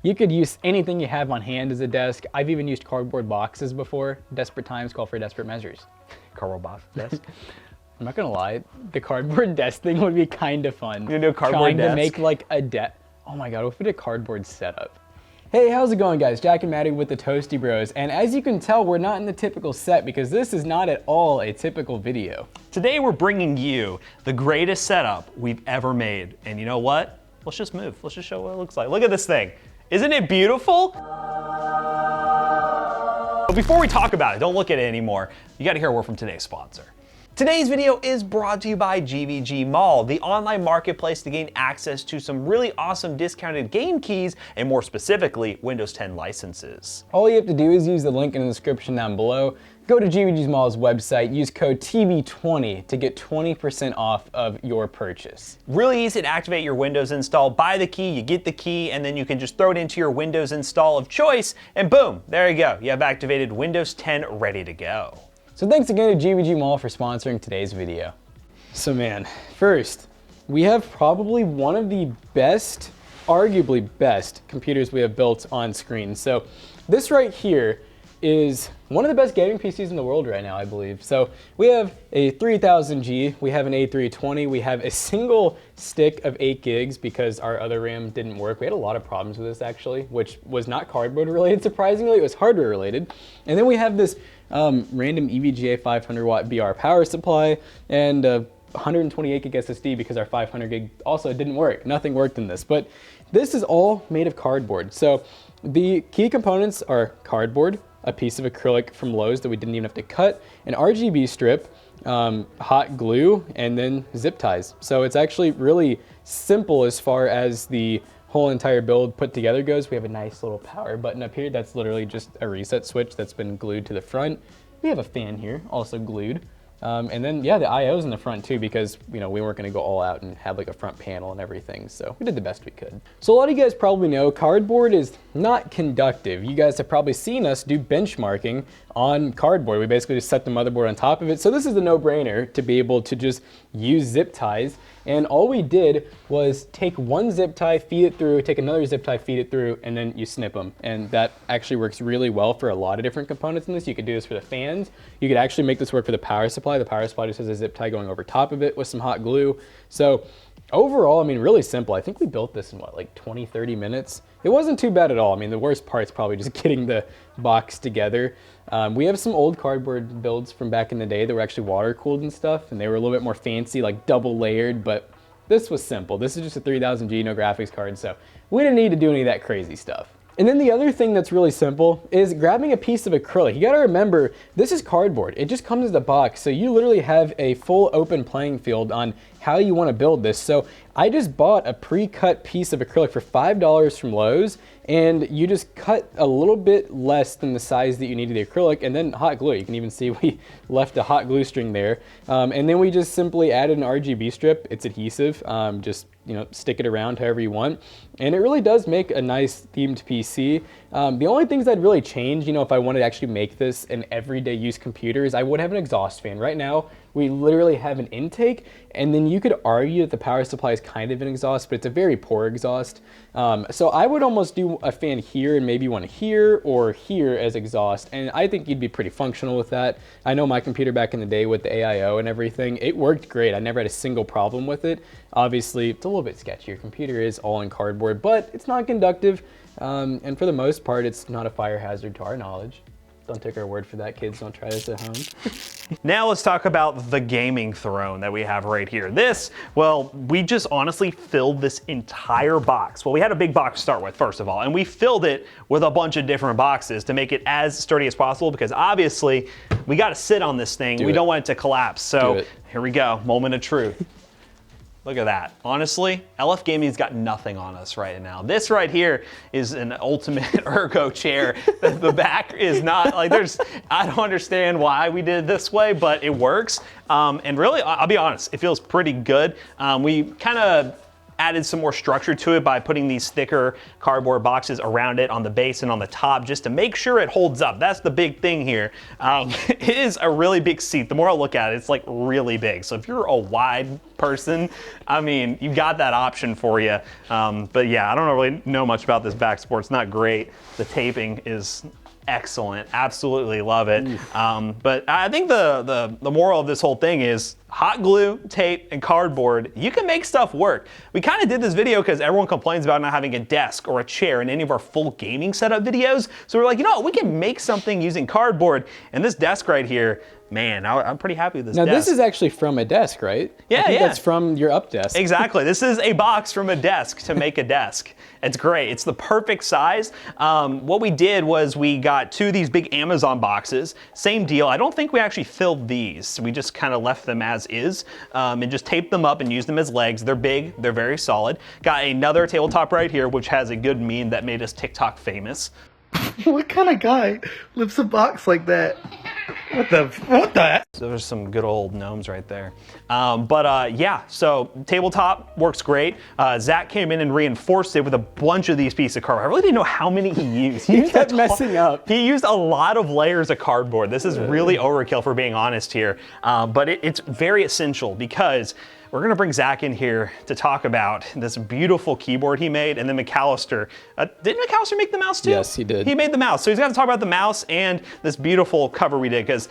You could use anything you have on hand as a desk. I've even used cardboard boxes before. Desperate times call for desperate measures. Cardboard box desk. I'm not gonna lie, the cardboard desk thing would be kind of fun. You do a cardboard Trying desk? to make like a desk. Oh my God, what if we did a cardboard setup? Hey, how's it going guys? Jack and Maddie with the Toasty Bros. And as you can tell, we're not in the typical set because this is not at all a typical video. Today we're bringing you the greatest setup we've ever made. And you know what? Let's just move. Let's just show what it looks like. Look at this thing. Isn't it beautiful? But before we talk about it, don't look at it anymore. You gotta hear a word from today's sponsor. Today's video is brought to you by GVGMall, the online marketplace to gain access to some really awesome discounted game keys and more specifically, Windows 10 licenses. All you have to do is use the link in the description down below. Go to GVGMall's website, use code TB20 to get 20% off of your purchase. Really easy to activate your Windows install. Buy the key, you get the key, and then you can just throw it into your Windows install of choice, and boom, there you go. You have activated Windows 10 ready to go. So thanks again to GVGMall for sponsoring today's video. So man, first, we have probably one of the best, arguably best computers we have built on screen. So this right here is one of the best gaming PCs in the world right now, I believe. So we have a 3000G, we have an A320, we have a single stick of 8 gigs because our other RAM didn't work. We had a lot of problems with this actually, which was not cardboard related, surprisingly, it was hardware related. And then we have this random EVGA 500 watt BR power supply and 128 gig SSD because our 500 gig also didn't work. Nothing worked in this, but this is all made of cardboard. So the key components are cardboard, a piece of acrylic from Lowe's that we didn't even have to cut, an RGB strip, hot glue, and then zip ties. So it's actually really simple as far as the whole entire build put together goes. We have a nice little power button up here that's literally just a reset switch that's been glued to the front. We have a fan here, also glued. And then yeah, the IO's in the front too because we weren't gonna go all out and have like a front panel and everything. So we did the best we could. So a lot of you guys probably know cardboard is not conductive. You guys have probably seen us do benchmarking on cardboard. We basically just set the motherboard on top of it. So this is a no-brainer to be able to just use zip ties. And all we did was take one zip tie, feed it through, take another zip tie, feed it through, and then you snip them. And that actually works really well for a lot of different components in this. You could do this for the fans. You could actually make this work for the power supply. The power supply just has a zip tie going over top of it with some hot glue. So overall, I mean, really simple. I think we built this in what, like 20, 30 minutes? It wasn't too bad at all. I mean, the worst part's probably just getting the box together. We have some old cardboard builds from back in the day that were actually water cooled and stuff, and they were a little bit more fancy, like double layered, but this was simple. This is just a 3000G, no graphics card, so we didn't need to do any of that crazy stuff. And then the other thing that's really simple is grabbing a piece of acrylic. You gotta remember, this is cardboard. It just comes as a box, so you literally have a full open playing field on how you wanna build this. So I just bought a pre-cut piece of acrylic for $5 from Lowe's, and you just cut a little bit less than the size that you need of the acrylic, and then hot glue. You can even see we left a hot glue string there. And then we just simply added an RGB strip. It's adhesive, just stick it around however you want. And it really does make a nice themed PC. The only things I'd really change, if I wanted to actually make this an everyday use computer is I would have an exhaust fan. Right now, we literally have an intake, and then you could argue that the power supply is kind of an exhaust, but it's a very poor exhaust. So I would almost do a fan here and maybe one here or here as exhaust, and I think you'd be pretty functional with that. I know my computer back in the day with the AIO and everything, it worked great. I never had a single problem with it. Obviously, it's a little bit sketchy. Your computer is all in cardboard, but it's not conductive, and for the most part, it's not a fire hazard to our knowledge. Don't take our word for that, kids. Don't try this at home. Now let's talk about the gaming throne that we have right here. This, well, we just honestly filled this entire box. Well, we had a big box to start with, first of all, and we filled it with a bunch of different boxes to make it as sturdy as possible because obviously we got to sit on this thing. We don't want it to collapse. So here we go, moment of truth. Look at that. Honestly, LF Gaming's got nothing on us right now. This right here is an ultimate ergo chair. The back is not like I don't understand why we did it this way, but it works. And really, I'll be honest, it feels pretty good. We kind of added some more structure to it by putting these thicker cardboard boxes around it on the base and on the top just to make sure it holds up. That's the big thing here. It is a really big seat. The more I look at it, it's like really big. So if you're a wide person, I mean, you got that option for you. But yeah, I don't really know much about this back support. It's not great. The taping is excellent. Absolutely love it. But I think the moral of this whole thing is hot glue, tape, and cardboard. You can make stuff work. We kind of did this video because everyone complains about not having a desk or a chair in any of our full gaming setup videos. So we're like, you know what? We can make something using cardboard. And this desk right here, man, I'm pretty happy with this desk. Now this is actually from a desk, right? Yeah, I think yeah. that's from your up desk. Exactly. This is a box from a desk to make a desk. It's great. It's the perfect size. What we did was we got 2 of these big Amazon boxes. Same deal. I don't think we actually filled these. We just kind of left them as is and just taped them up and used them as legs. They're big. They're very solid. Got another tabletop right here, which has a good meme that made us TikTok famous. What kind of guy lifts a box like that? What the? So there's some good old gnomes right there. Yeah, so tabletop works great. Zach came in and reinforced it with a bunch of these pieces of cardboard. I really didn't know how many he used. He kept messing up. He used a lot of layers of cardboard. This is really overkill, for being honest here. But it's very essential because we're gonna bring Zach in here to talk about this beautiful keyboard he made, and then McAllister. Didn't McAllister make the mouse too? Yes, he did. He made the mouse. So he's gonna talk about the mouse and this beautiful cover we did, because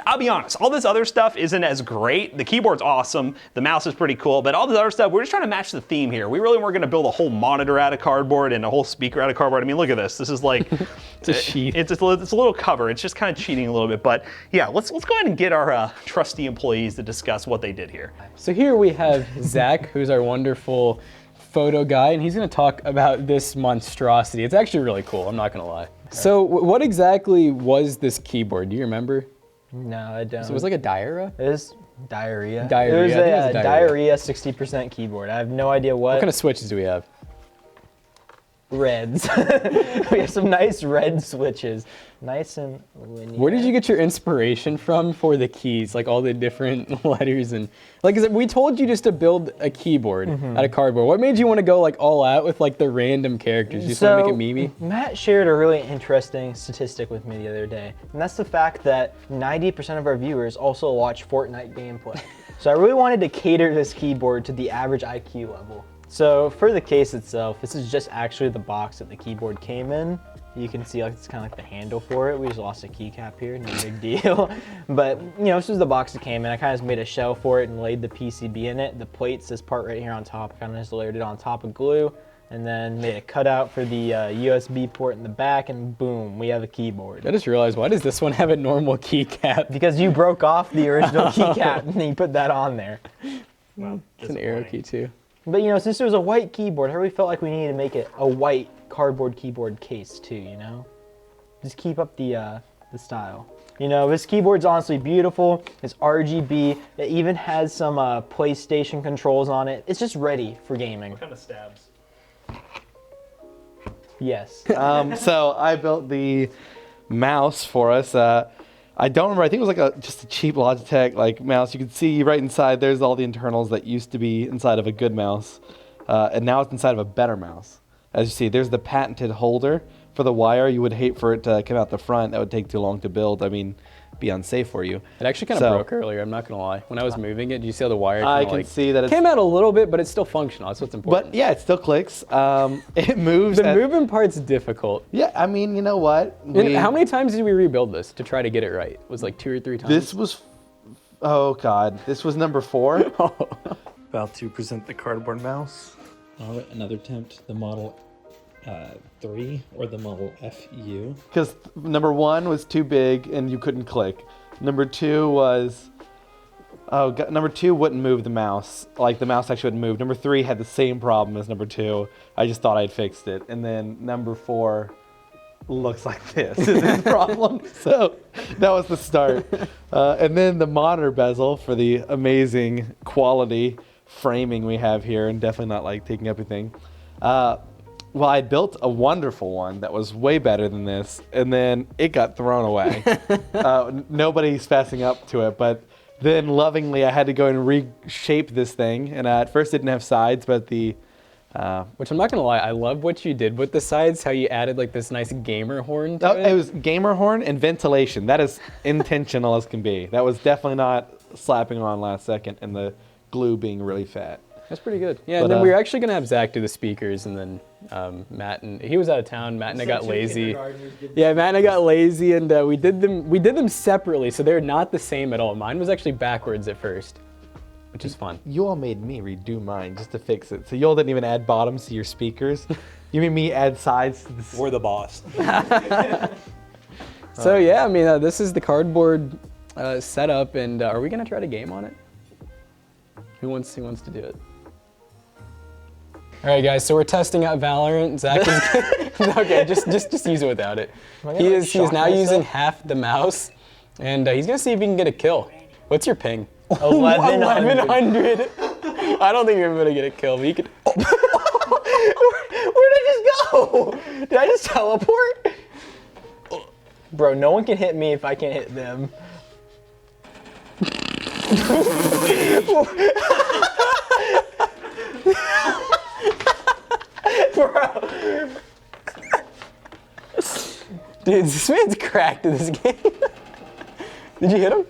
I'll be honest, all this other stuff isn't as great. The keyboard's awesome, the mouse is pretty cool, but all this other stuff, we're just trying to match the theme here. We really weren't gonna build a whole monitor out of cardboard and a whole speaker out of cardboard. I mean, look at this. This is like, It's a sheath. it's a little cover. It's just kind of cheating a little bit, but yeah, let's go ahead and get our trusty employees to discuss what they did here. So here we have Zach, who's our wonderful photo guy, and he's gonna talk about this monstrosity. It's actually really cool, I'm not gonna lie. So what exactly was this keyboard? Do you remember? No, I don't. So it was like a Diarrhea? It was diarrhea. Diarrhea, It was I think it was a diarrhea. diarrhea 60% keyboard. I have no idea what. What kind of switches do we have? Reds. We have some nice red switches. Nice and linear. Where did you get your inspiration from for the keys? Like all the different letters and like, we told you just to build a keyboard out of cardboard. What made you want to go like all out with like the random characters? You just want to make it memey? Matt shared a really interesting statistic with me the other day, and that's the fact that 90% of our viewers also watch Fortnite gameplay. So I really wanted to cater this keyboard to the average IQ level. So for the case itself, this is just actually the box that the keyboard came in. You can see like it's kind of like the handle for it. We just lost a keycap here, no big deal. But you know, this is the box that came in. I kind of just made a shell for it and laid the PCB in it. The plates, this part right here on top, kind of just layered it on top of glue, and then made a cutout for the USB port in the back, and boom, we have a keyboard. I just realized, why does this one have a normal keycap? Because you broke off the original keycap and then you put that on there. Well, It's an arrow key too. But you know, since it was a white keyboard, I really felt like we needed to make it a white cardboard keyboard case too, you know? Just keep up the style. You know, this keyboard's honestly beautiful. It's RGB. It even has some PlayStation controls on it. It's just ready for gaming. What kind of stabs? Yes. So I built the mouse for us. I don't remember. I think it was like just a cheap Logitech like mouse. You can see right inside. There's all the internals that used to be inside of a good mouse, and now it's inside of a better mouse. As you see, there's the patented holder for the wire. You would hate for it to come out the front. That would take too long to build. I mean, be unsafe for you. It actually kind of broke earlier, I'm not gonna lie. When I was moving it, did you see how the wire I kinda, can like, see that it's came out a little bit, but it's still functional. That's what's important. But yeah, it still clicks. It moves. The moving part's difficult. Yeah, I mean, you know what? And how many times did we rebuild this to try to get it right? It was like 2 or 3 times? This was, oh God, this was number 4. About to present the cardboard mouse. Another attempt, the Model 3 or the Model FU. Because number 1 was too big and you couldn't click. Number 2 was, number 2 wouldn't move the mouse. Like the mouse actually wouldn't move. Number 3 had the same problem as number 2. I just thought I'd fixed it. And then number 4 looks like this is his problem. So that was the start. And then the monitor bezel for the amazing quality framing we have here, and definitely not like taking everything. Well, I built a wonderful one that was way better than this, and then it got thrown away. Nobody's passing up to it, but then lovingly I had to go and reshape this thing. And at first it didn't have sides, but the Which I'm not gonna lie, I love what you did with the sides, how you added like this nice gamer horn to It was gamer horn and ventilation. That is intentional as can be. That was definitely not slapping on last second and the glue being really fat. That's pretty good. Yeah, But, and then we were actually gonna have Zach do the speakers, and then Matt and he was out of town. Matt and I got lazy. Yeah, Matt and I got lazy, and we did them separately, so they're not the same at all. Mine was actually backwards at first, which is fun. You all made me redo mine just to fix it. So you all didn't even add bottoms to your speakers. You made me add sides to the. We're the boss. So yeah, I mean, this is the cardboard setup, and are we gonna try to game on it? Who wants to do it? All right, guys. So we're testing out Valorant. Zach is okay. Just use it without it. He is now using half the mouse, and he's gonna see if he can get a kill. What's your ping? 1100. I don't think you're gonna get a kill, but you could. Where did I just go? Did I just teleport? Bro, no one can hit me if I can't hit them. Bro. Dude, this man's cracked in this game. Did you hit him?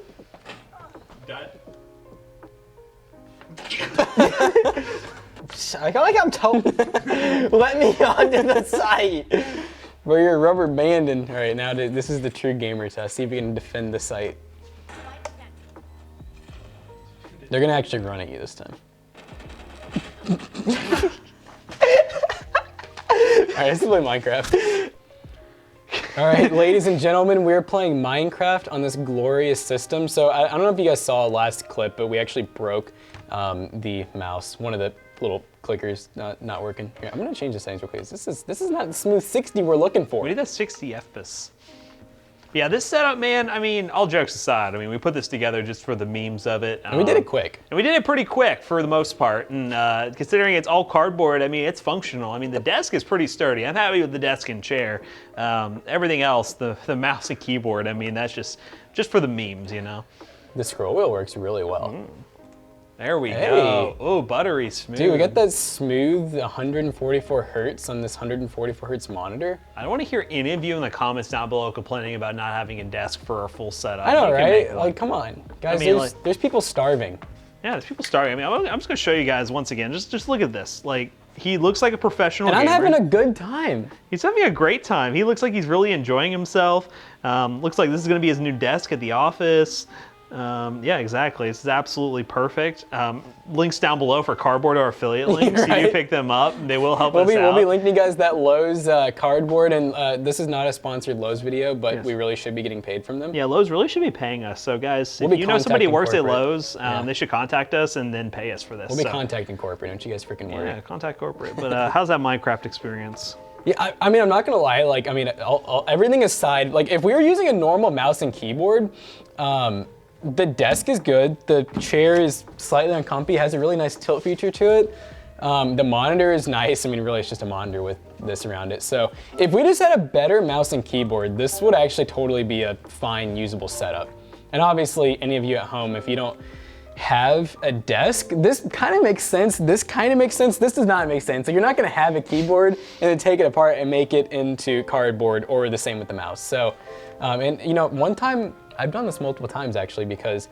I feel like I'm let me onto the site. Bro, you're rubber banding. All right, now this is the true gamer test. See if you can defend the site. They're gonna actually run at you this time. All right, let's play Minecraft. All right, ladies and gentlemen, we're playing Minecraft on this glorious system. So I don't know if you guys saw last clip, but we actually broke the mouse. One of the little clickers not working. Here, I'm gonna change the settings real quick. This is not the smooth 60 we're looking for. We need that 60 FPS. Yeah, this setup, man, I mean, all jokes aside, I mean, we put this together just for the memes of it. And we did it quick. And we did it pretty quick for the most part. And considering it's all cardboard, I mean, it's functional. I mean, the desk is pretty sturdy. I'm happy with the desk and chair. Everything else, the mouse and keyboard, I mean, that's just for the memes, you know? The scroll wheel works really well. There we go. Oh, buttery smooth. Dude, we got that smooth 144 hertz on this 144 hertz monitor. I don't want to hear any of you in the comments down below complaining about not having a desk for our full setup. I know, right? Like, come on. Guys, I mean, there's people starving. Yeah, there's people starving. I mean, I'm just going to show you guys once again. Just look at this. Like, he looks like a professional And I'm gamer. having a good time. He's having a great time. He looks like he's really enjoying himself. Looks like this is going to be his new desk at the office. Yeah, exactly. This is absolutely perfect. Links down below for cardboard or affiliate links. Right. You do pick them up. They will help us out. We'll be linking you guys that Lowe's cardboard, and this is not a sponsored Lowe's video, but we really should be getting paid from them. Yeah, Lowe's really should be paying us. So guys, We'll if be you know somebody who works at contacting Lowe's, they should contact us and then pay us for this. We'll be contacting corporate, don't you guys freaking worry. Yeah, contact corporate. But how's that Minecraft experience? Yeah, I mean, I'm not gonna lie, like, I mean, everything aside, like, if we were using a normal mouse and keyboard, the desk is good, the chair is slightly uncomfy, has a really nice tilt feature to it. The monitor is nice. I mean, really, it's just a monitor with this around it. So if we just had a better mouse and keyboard, this would actually totally be a fine, usable setup. And obviously, any of you at home, if you don't have a desk, this kind of makes sense. This kind of makes sense. This does not make sense. So you're not gonna have a keyboard and then take it apart and make it into cardboard, or the same with the mouse. So, and you know, one time, I've done this multiple times actually, because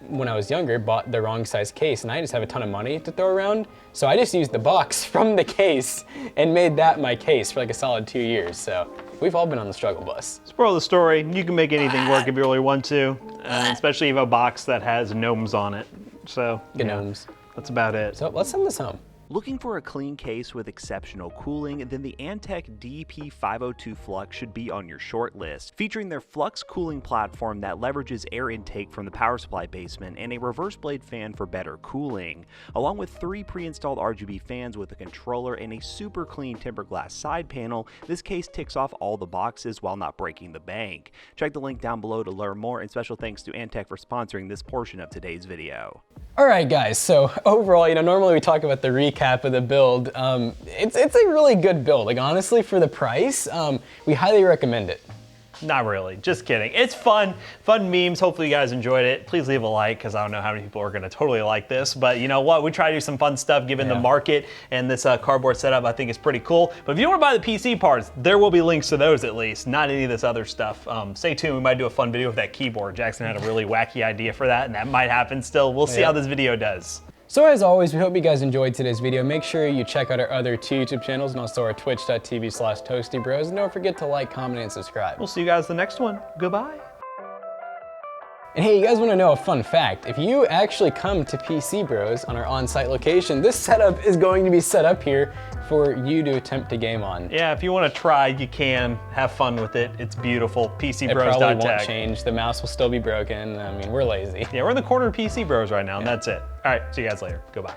when I was younger, bought the wrong size case, and I just have a ton of money to throw around. So I just used the box from the case and made that my case for like a solid 2 years. So we've all been on the struggle bus. Spoil the story, you can make anything work if you really want to, especially if you have a box that has gnomes on it. So, Gnomes. that's about it. So let's send this home. Looking for a clean case with exceptional cooling? Then the Antec DP502 Flux should be on your short list. Featuring their Flux cooling platform that leverages air intake from the power supply basement and a reverse blade fan for better cooling. Along with 3 pre-installed RGB fans with a controller and a super clean tempered glass side panel, this case ticks off all the boxes while not breaking the bank. Check the link down below to learn more, and special thanks to Antec for sponsoring this portion of today's video. All right, guys, so overall, you know, normally we talk about the recap of the build. It's a really good build. Like, honestly, for the price, we highly recommend it. not really. Just kidding. It's fun memes. Hopefully you guys enjoyed it. Please leave a like, because I don't know how many people are going to totally like this. But you know what? We try to do some fun stuff given the market, and this cardboard setup I think is pretty cool. But if you want to buy the PC parts, there will be links to those at least, not any of this other stuff. Stay tuned. We might do a fun video of that keyboard. Jackson had a really wacky idea for that, and that might happen still. We'll see how this video does. So as always, we hope you guys enjoyed today's video. Make sure you check out our other 2 YouTube channels and also our twitch.tv/toastybros. And don't forget to like, comment, and subscribe. We'll see you guys the next one. Goodbye. And hey, you guys want to know a fun fact? If you actually come to PC Bros on our on-site location, this setup is going to be set up here for you to attempt to game on. Yeah, if you want to try, you can. Have fun with it. It's beautiful. It probably won't PCBros.tech. change. The mouse will still be broken. I mean, we're lazy. Yeah, we're in the corner of PC Bros right now, and that's it. All right, see you guys later. Goodbye.